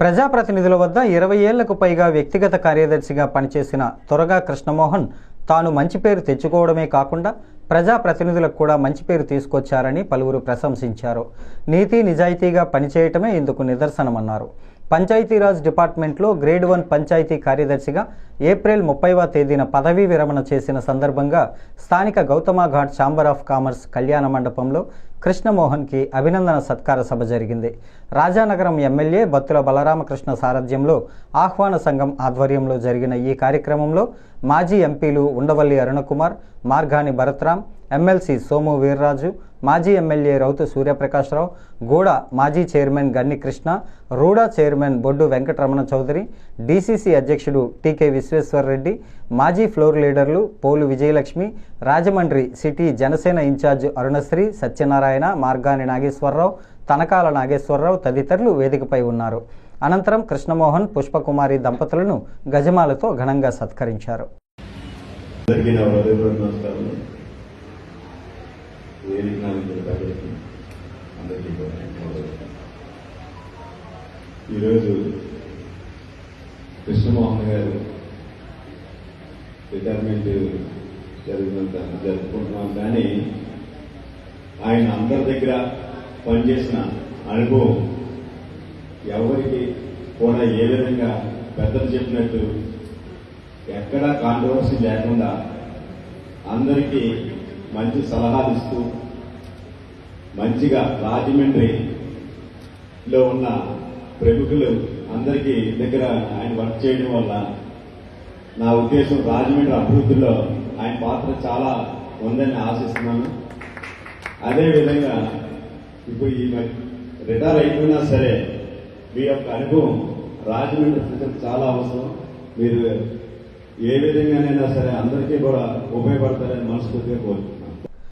ప్రజాప్రతినిధుల వద్ద 20 ఏళ్లకు పైగా వ్యక్తిగత కార్యదర్శిగా పనిచేసిన తొరగా కృష్ణమోహన్ తాను మంచి పేరు తెచ్చుకోవడమే కాకుండా ప్రజాప్రతినిధులకు కూడా మంచి పేరు తీసుకొచ్చారని పలువురు ప్రశంసించారు. నీతి నిజాయితీగా పనిచేయటమే ఇందుకు నిదర్శనమన్నారు. పంచాయతీరాజ్ డిపార్ట్మెంట్లో గ్రేడ్ 1 పంచాయతీ కార్యదర్శిగా ఏప్రిల్ 30వ తేదీన పదవీ విరమణ చేసిన సందర్భంగా స్థానిక గౌతమఘాట్ ఛాంబర్ ఆఫ్ కామర్స్ కళ్యాణ మండపంలో కృష్ణమోహన్కి అభినందన సత్కార సభ జరిగింది. రాజానగరం ఎమ్మెల్యే బత్తుల బలరామకృష్ణ సారథ్యంలో ఆహ్వాన సంఘం ఆధ్వర్యంలో జరిగిన ఈ కార్యక్రమంలో మాజీ ఎంపీలు ఉండవల్లి అరుణకుమార్, మార్గాని భరత్రాం, ఎమ్మెల్సీ సోము వీర్రాజు, మాజీ ఎమ్మెల్యే రౌతు సూర్యప్రకాశ్రావు, గూడ మాజీ chairman Ganni Krishna, RUDA chairman Boddu Venkataramana Chowdary, DCC అధ్యక్షుడు టీకే విశ్వేశ్వర్రెడ్డి, మాజీ ఫ్లోర్ లీడర్లు పోలు విజయలక్ష్మి, రాజమండ్రి సిటీ జనసేన ఇన్ఛార్జ్ అరుణశ్రీ, సత్యనారాయణ, మార్గాని నాగేశ్వరరావు, తనకాల నాగేశ్వరరావు తదితరులు వేదికపై ఉన్నారు. అనంతరం కృష్ణమోహన్, పుష్పకుమారి దంపతులను గజమాలతో ఘనంగా సత్కరించారు. ఈరోజు కృష్ణమోహన్ గారు రిటైర్మెంట్ జరుపుకుంటున్నాం. కానీ ఆయన అందరి దగ్గర పనిచేసిన అనుభవం ఎవరికి కూడా ఏ విధంగా పెద్దలు చెప్పినట్టు ఎక్కడా కాంట్రవర్సీ లేకుండా అందరికీ మంచి సలహాలు ఇస్తూ మంచిగా రాజమండ్రిలో ఉన్న ప్రముఖులు అందరికీ దగ్గర ఆయన వర్క్ చేయడం వల్ల నా ఉద్దేశం రాజమండ్రి అభివృద్ధిలో ఆయన పాత్ర చాలా ఉందని ఆశిస్తున్నాను. అదేవిధంగా ఇప్పుడు ఈ రిటైర్ అయిపోయినా సరే మీ యొక్క అనుభవం రాజమండ్రి ప్రజలకు చాలా అవసరం. మీరు ఏ విధంగానైనా సరే అందరికీ కూడా ఉపయోగపడతారని మనస్ఫూర్తిగా కోరుతున్నాను.